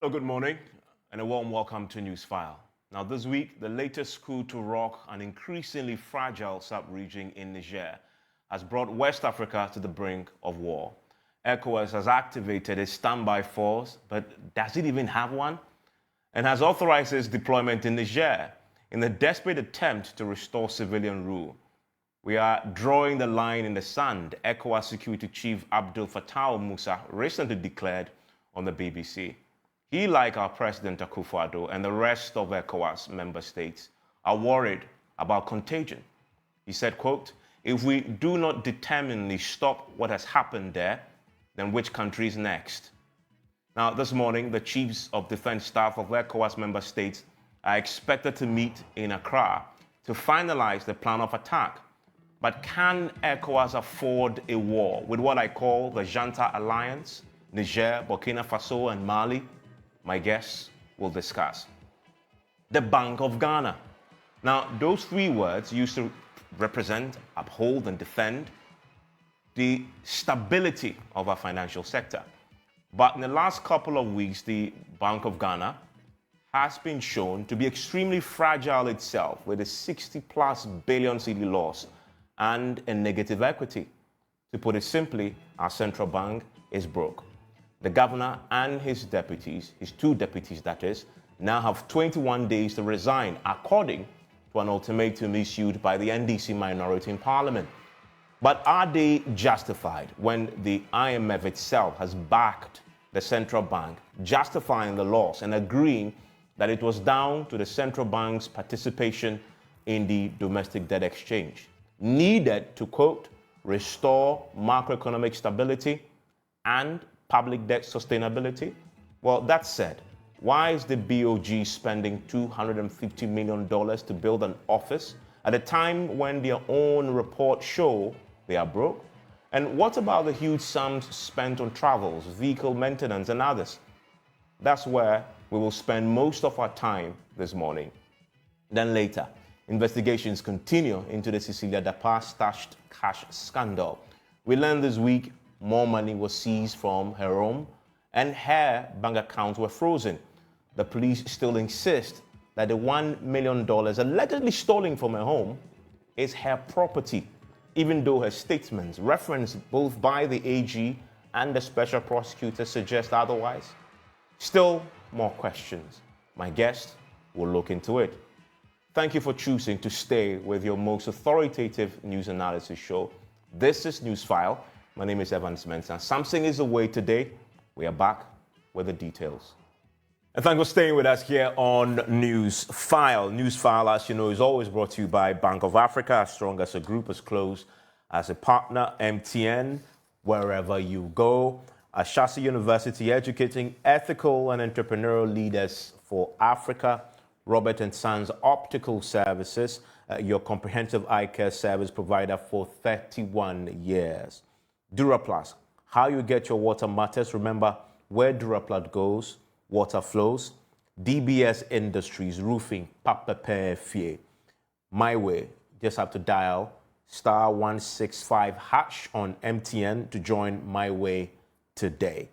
Hello, good morning, and a warm welcome to Newsfile. Now, this week, the latest coup to rock an increasingly fragile sub-region in Niger has brought West Africa to the brink of war. ECOWAS has activated a standby force, but does it even have one? And has authorized its deployment in Niger in a desperate attempt to restore civilian rule. We are drawing the line in the sand, ECOWAS Security Chief Abdel Fattah Musa recently declared on the BBC. He, like our President Akufo-Addo and the rest of ECOWAS member states, are worried about contagion. He said, quote, "If we do not determinedly stop what has happened there, then which country is next?" Now, this morning, the chiefs of defense staff of ECOWAS member states are expected to meet in Accra to finalize the plan of attack. But can ECOWAS afford a war with what I call the Junta Alliance, Niger, Burkina Faso, and Mali? My guests will discuss. The Bank of Ghana. Now, those three words used to represent, uphold, and defend the stability of our financial sector. But in the last couple of weeks, the Bank of Ghana has been shown to be extremely fragile itself, with a 60+ billion cedi loss and a negative equity. To put it simply, our central bank is broke. The governor and his deputies, his two deputies that is, now have 21 days to resign, according to an ultimatum issued by the NDC minority in parliament. But are they justified when the IMF itself has backed the central bank, justifying the loss and agreeing that it was down to the central bank's participation in the domestic debt exchange, needed to, quote, restore macroeconomic stability and public debt sustainability? Well, that said, why is the BOG spending $250 million to build an office at a time when their own reports show they are broke? And what about the huge sums spent on travels, vehicle maintenance, and others? That's where we will spend most of our time this morning. Then later, investigations continue into the Cecilia Dapa stashed cash scandal. We learned this week more money was seized from her home and her bank accounts were frozen. The police still insist that the $1 million allegedly stolen from her home is her property, even though her statements, referenced both by the AG and the special prosecutor, suggest otherwise. Still more questions. My guest will look into it. Thank you for choosing to stay with your most authoritative news analysis show. This is Newsfile. My name is Evan Spencer. Something is away today. We are back with the details. And thanks for staying with us here on Newsfile. Newsfile, as you know, is always brought to you by Bank of Africa, as strong as a group, as close as a partner, MTN, wherever you go. Ashasi University, educating ethical and entrepreneurial leaders for Africa. Robert & Sons Optical Services, your comprehensive eye care service provider for 31 years. Duraplast, how you get your water matters. Remember, where Duraplast goes, water flows. DBS Industries, roofing, Papapefie. My Way, just have to dial *165# on MTN to join My Way today.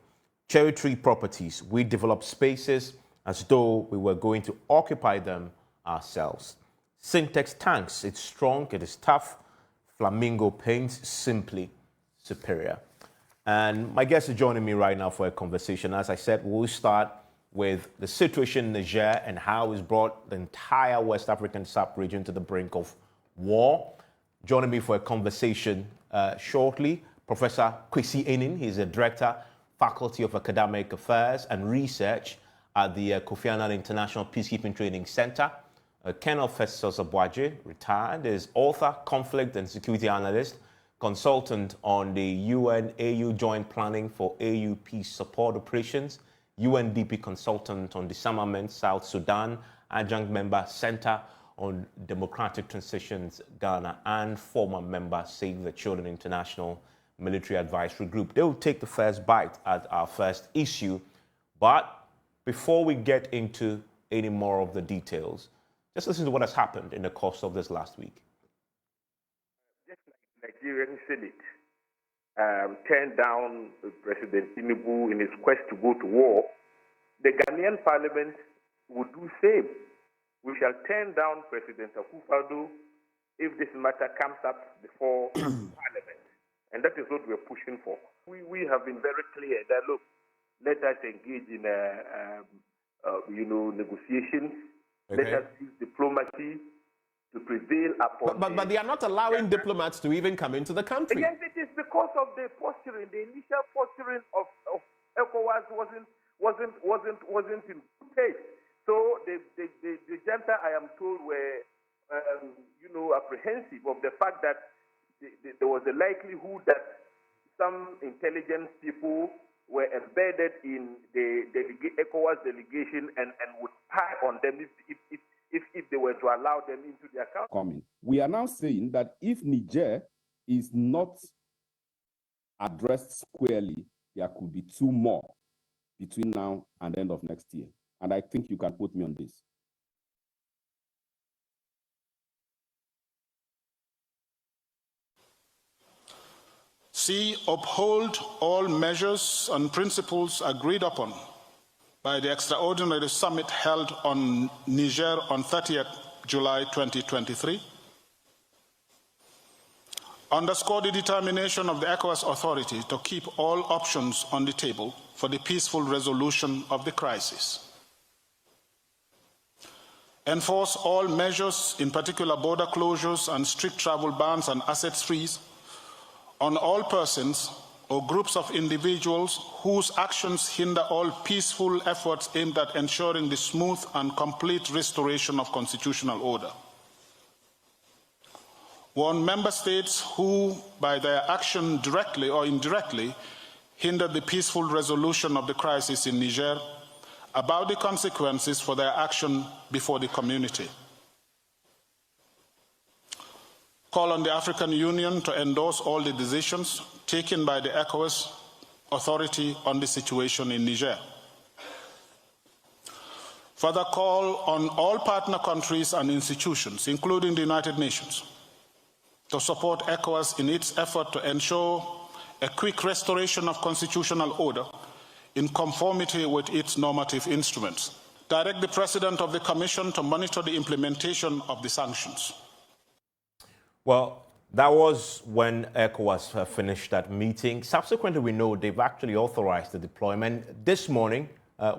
Cherry Tree Properties, we develop spaces as though we were going to occupy them ourselves. Syntex Tanks, it's strong, it is tough. Flamingo Paints, simply superior. And my guest is joining me right now for a conversation. As I said, we'll start with the situation in Niger and how it's brought the entire West African sub-region to the brink of war. Joining me for a conversation shortly, Professor Kwesi Enin. He's a director, Faculty of Academic Affairs and Research at the Kofi Annan International Peacekeeping Training Center. Colonel Festus Abwaje, retired, is author, conflict and security analyst, consultant on the UN-AU Joint Planning for AU Peace Support Operations, UNDP consultant on disarmament, South Sudan, adjunct member, Center on Democratic Transitions, Ghana, and former member, Save the Children International Military Advisory Group. They will take the first bite at our first issue. But before we get into any more of the details, just listen to what has happened in the course of this last week. Just like Nigerian Senate turned down President Tinubu in his quest to go to war, the Ghanaian Parliament would do same. We shall turn down President Akufo-Addo if this matter comes up before Parliament. And that is what we're pushing for. We have been very clear that, look, let us engage in negotiations. Okay. Let us use diplomacy to prevail upon. But they are not allowing diplomats to even come into the country. Yes, it is because of the posturing. The initial posturing of ECOWAS wasn't in good taste. So the junta, I am told, were apprehensive of the fact that there was a likelihood that some intelligence people were embedded in the ECOWAS delegation and would spy on them if they were to allow them into their country. We are now saying that if Niger is not addressed squarely, there could be 2 more between now and the end of next year. And I think you can put me on this. C, uphold all measures and principles agreed upon by the extraordinary summit held on Niger on 30th July 2023. Underscore the determination of the ECOWAS authority to keep all options on the table for the peaceful resolution of the crisis. Enforce all measures, in particular border closures and strict travel bans and assets freeze, on all persons or groups of individuals whose actions hinder all peaceful efforts aimed at ensuring the smooth and complete restoration of constitutional order. Warn member states who, by their action directly or indirectly, hindered the peaceful resolution of the crisis in Niger about the consequences for their action before the community. Call on the African Union to endorse all the decisions taken by the ECOWAS authority on the situation in Niger. Further call on all partner countries and institutions, including the United Nations, to support ECOWAS in its effort to ensure a quick restoration of constitutional order in conformity with its normative instruments. Direct the President of the Commission to monitor the implementation of the sanctions. Well, that was when ECOWAS finished that meeting. Subsequently, we know they've actually authorized the deployment. This morning,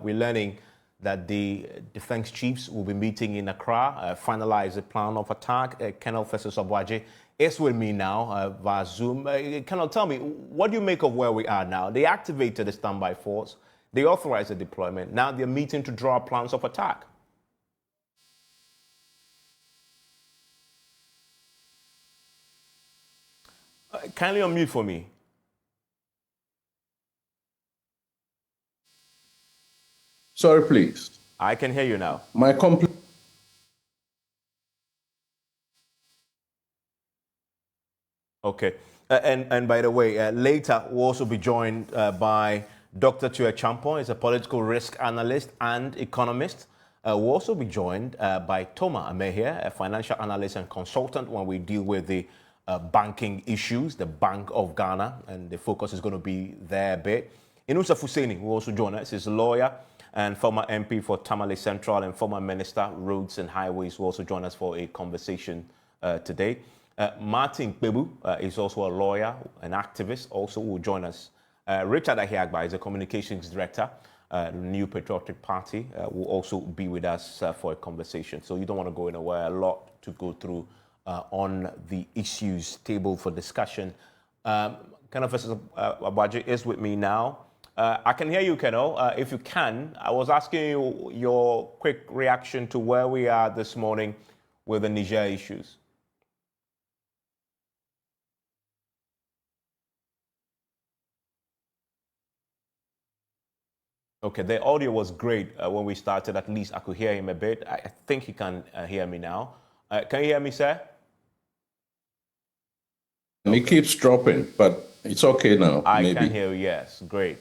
we're learning that the defense chiefs will be meeting in Accra, finalize the plan of attack. Colonel Festus Obwaje is with me now via Zoom. Colonel, tell me, what do you make of where we are now? They activated the standby force. They authorized the deployment. Now they're meeting to draw plans of attack. Kindly unmute for me. Sorry, please. I can hear you now. My complaint. Okay. And by the way, later we'll also be joined by Dr. Tue Champon, is a political risk analyst and economist. We'll also be joined by Toma Amehia, a financial analyst and consultant when we deal with the banking issues, the Bank of Ghana, and the focus is going to be there a bit. Inusa Fuseni will also join us. He's a lawyer and former MP for Tamale Central and former Minister, Roads and Highways, will also join us for a conversation today. Martin Kpebu is also a lawyer, an activist, also will join us. Richard Ahiagba is a communications director, the New Patriotic Party, will also be with us for a conversation. So you don't want to go anywhere, a lot to go through on the issues table for discussion. Colonel Festus Obwaje is with me now. I can hear you, Colonel. If you can, I was asking you your quick reaction to where we are this morning with the Niger issues. Okay, the audio was great when we started. At least I could hear him a bit. I think he can hear me now. Can you hear me, sir? It keeps dropping, but it's okay now. I can hear you, yes. Great.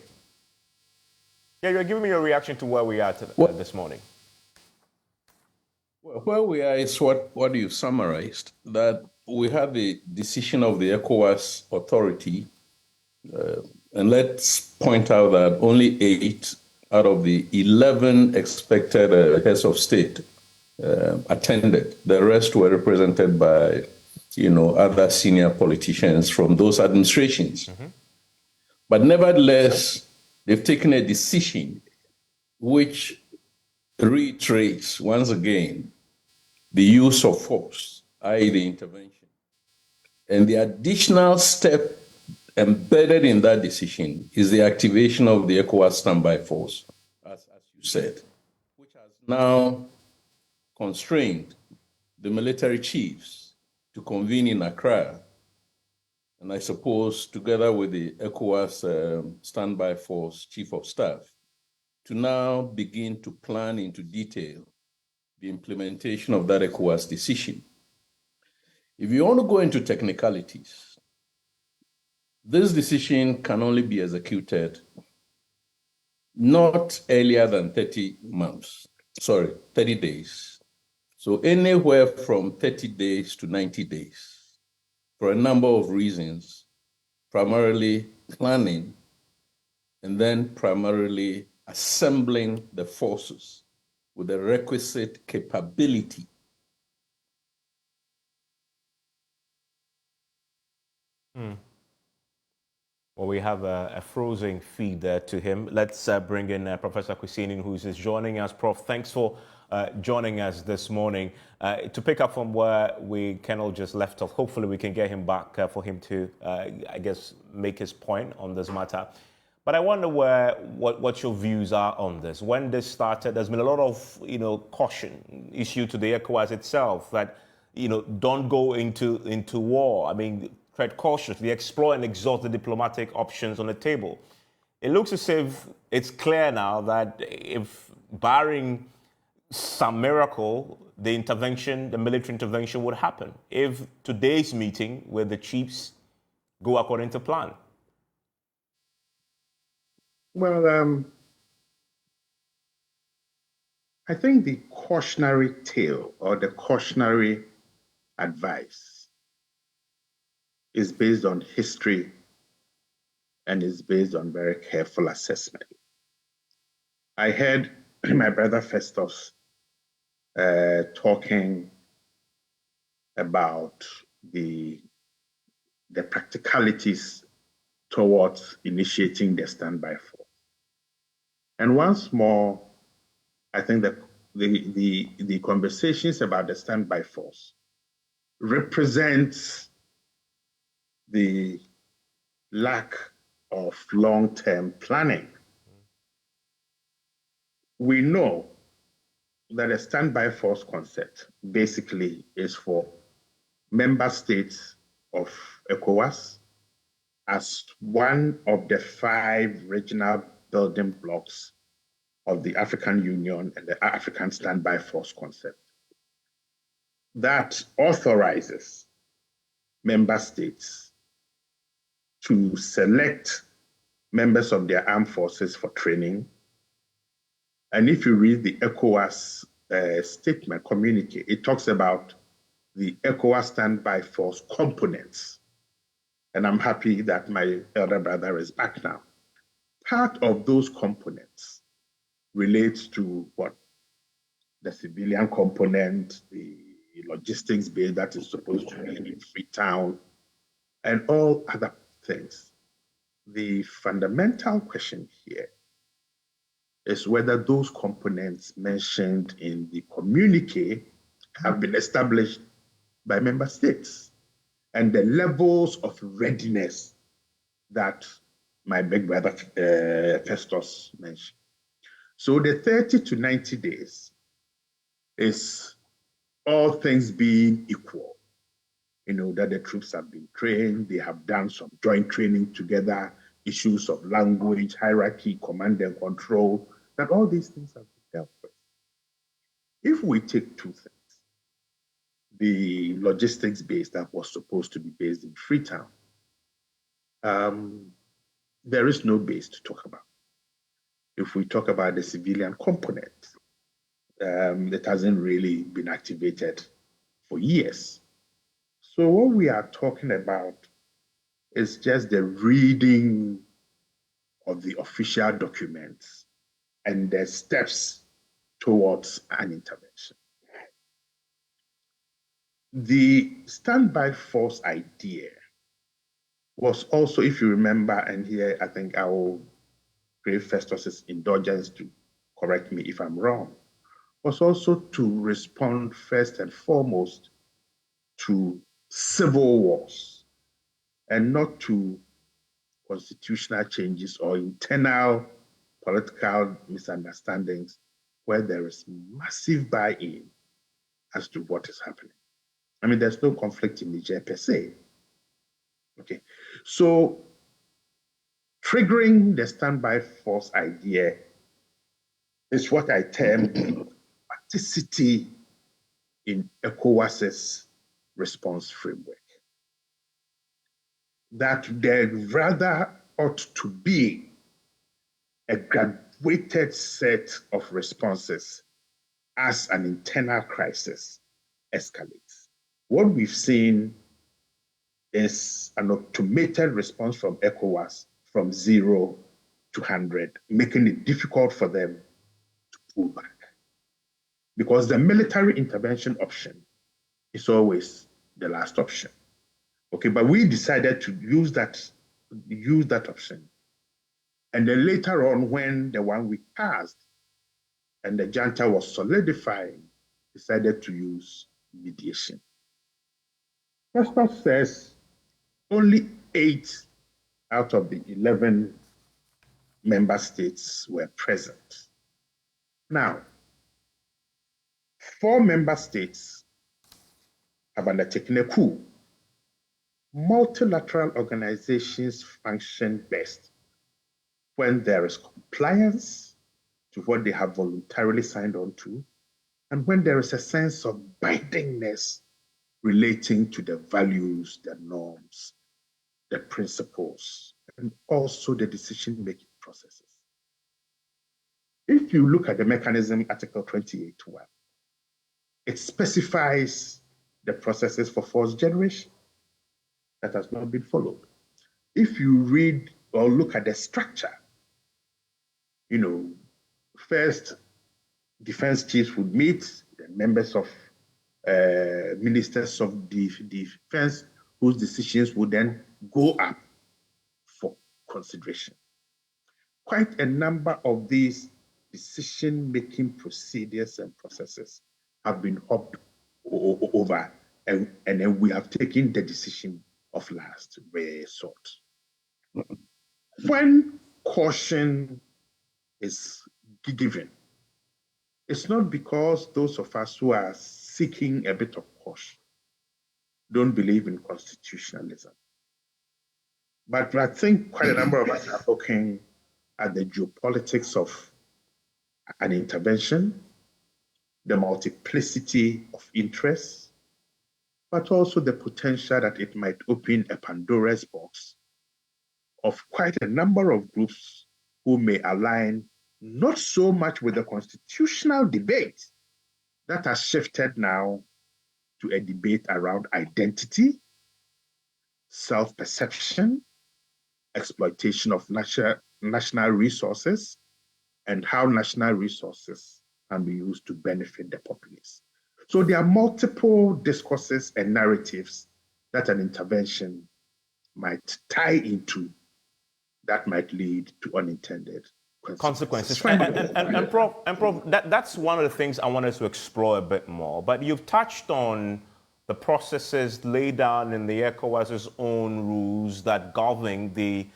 Yeah, you're giving me your reaction to where we are this morning. Well, where we are is what you summarized, that we had the decision of the ECOWAS authority, and let's point out that only 8 out of the 11 expected heads of state attended. The rest were represented by, other senior politicians from those administrations. Mm-hmm. But nevertheless, they've taken a decision which reiterates once again the use of force, i.e. the intervention. And the additional step embedded in that decision is the activation of the ECOWAS standby force, as you said, which has now constrained the military chiefs to convene in Accra, and I suppose together with the ECOWAS standby force chief of staff, to now begin to plan into detail the implementation of that ECOWAS decision. If you want to go into technicalities, this decision can only be executed not earlier than 30 days. So anywhere from 30 days to 90 days for a number of reasons, primarily planning and then primarily assembling the forces with the requisite capability. Well, we have a frozen feed there to him. Let's bring in Professor Kwesinin, who is joining us. Prof, thanks for joining us this morning. To pick up from where Colonel just left off, hopefully we can get him back for him to, make his point on this matter. But I wonder what your views are on this. When this started, there's been a lot of, caution issued to the ECOWAS itself that, don't go into war. I mean, tread cautiously, explore and exhaust the diplomatic options on the table. It looks as if it's clear now that if barring some miracle, the military intervention would happen if today's meeting with the chiefs go according to plan. Well, I think the cautionary tale or the cautionary advice is based on history and is based on very careful assessment. I heard my brother Festus talking about the practicalities towards initiating the standby force. And once more, I think that the conversations about the standby force represents the lack of long-term planning. We know that a standby force concept basically is for member states of ECOWAS as one of the 5 regional building blocks of the African Union and the African Standby Force concept that authorizes member states to select members of their armed forces for training. And if you read the ECOWAS statement, communique, it talks about the ECOWAS Standby Force components. And I'm happy that my elder brother is back now. Part of those components relates to what? The civilian component, the logistics base that is supposed to be in Freetown, and all other things. The fundamental question here is whether those components mentioned in the communique have been established by member states and the levels of readiness that my big brother Festus mentioned. So the 30 to 90 days is all things being equal. That the troops have been trained, they have done some joint training together, issues of language, hierarchy, command and control, that all these things have been dealt with. If we take 2 things, the logistics base that was supposed to be based in Freetown, there is no base to talk about. If we talk about the civilian component, it hasn't really been activated for years. So what we are talking about is just the reading of the official documents and the steps towards an intervention. The standby force idea was also, if you remember, and here I think I will crave Festus's indulgence to correct me if I'm wrong, was also to respond first and foremost to civil wars and not to constitutional changes or internal political misunderstandings where there is massive buy-in as to what is happening. I mean, there's no conflict in Niger per se. Okay, so triggering the standby force idea is what I term practicity in ECOWAS's response framework. That there rather ought to be a graduated set of responses as an internal crisis escalates. What we've seen is an automated response from ECOWAS from 0 to 100, making it difficult for them to pull back. Because the military intervention option is always the last option. Okay, but we decided to use that option. And then later on, when the 1 week passed and the junta was solidifying, decided to use mediation. Festus says only 8 out of the 11 member states were present. Now, 4 member states have undertaken a coup. Multilateral organizations function best when there is compliance to what they have voluntarily signed on to, and when there is a sense of bindingness relating to the values, the norms, the principles, and also the decision-making processes. If you look at the mechanism, Article 28.1, it specifies the processes for force generation that has not been followed. If you read or look at the structure, first defense chiefs would meet, the members of ministers of defense whose decisions would then go up for consideration. Quite a number of these decision-making procedures and processes have been hopped over, and then we have taken the decision of last resort. When caution is given, it's not because those of us who are seeking a bit of caution don't believe in constitutionalism. But I think quite a number of us are looking at the geopolitics of an intervention, the multiplicity of interests, but also the potential that it might open a Pandora's box of quite a number of groups who may align not so much with the constitutional debate that has shifted now to a debate around identity, self-perception, exploitation of national resources, and how national resources can be used to benefit the populace. So there are multiple discourses and narratives that an intervention might tie into that might lead to unintended consequences. And Prof, that's one of the things I wanted to explore a bit more. But you've touched on the processes laid down in the ECOWAS's own rules that govern the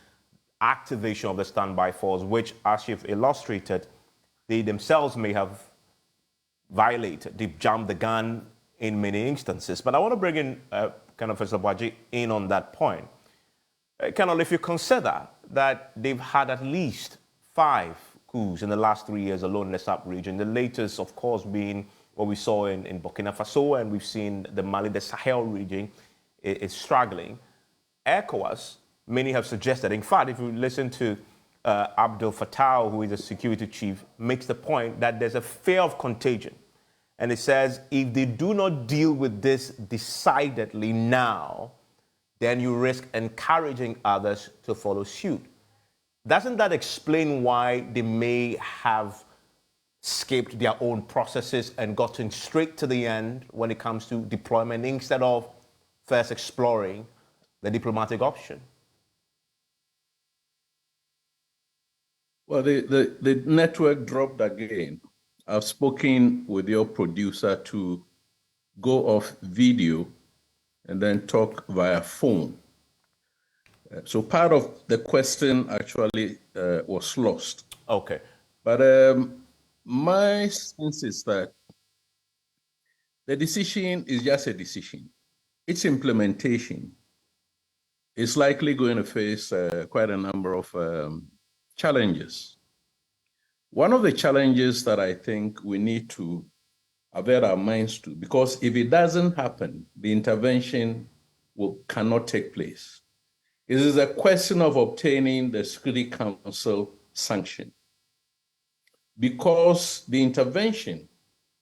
activation of the standby force, which, as you've illustrated, they themselves may have violated. They've jumped the gun in many instances. But I want to bring in Professor Boaji in on that point. Colonel, if you consider that they've had at least 5 coups in the last 3 years alone in the sub-region, the latest, of course, being what we saw in Burkina Faso, and we've seen the Mali, the Sahel region is struggling. ECOWAS, many have suggested, in fact, if you listen to Abdel Fattah, who is the security chief, makes the point that there's a fear of contagion. And it says, if they do not deal with this decidedly now, then you risk encouraging others to follow suit. doesn't that explain why they may have skipped their own processes and gotten straight to the end when it comes to deployment instead of first exploring the diplomatic option? Well, the network dropped again. I've spoken with your producer to go off video and then talk via phone. So part of the question actually was lost. Okay. But my sense is that the decision is just a decision. Its implementation is likely going to face quite a number of challenges. One of the challenges that I think we need to avert our minds to, because if it doesn't happen, the intervention cannot take place. It is a question of obtaining the Security Council sanction. Because the intervention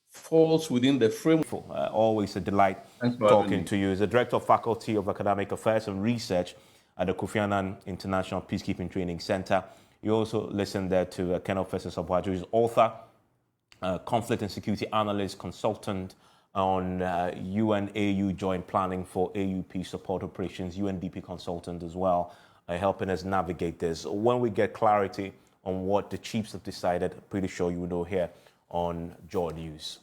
falls within the framework. Always a delight talking to you. As the Director of Faculty of Academic Affairs and Research at the Kofi Annan International Peacekeeping Training Center. You also listen there to Ken Officer who is author, conflict and security analyst, consultant on UN-AU joint planning for AU peace support operations, UNDP consultant as well, helping us navigate this. When we get clarity on what the chiefs have decided, pretty sure you will know here on Jaw News.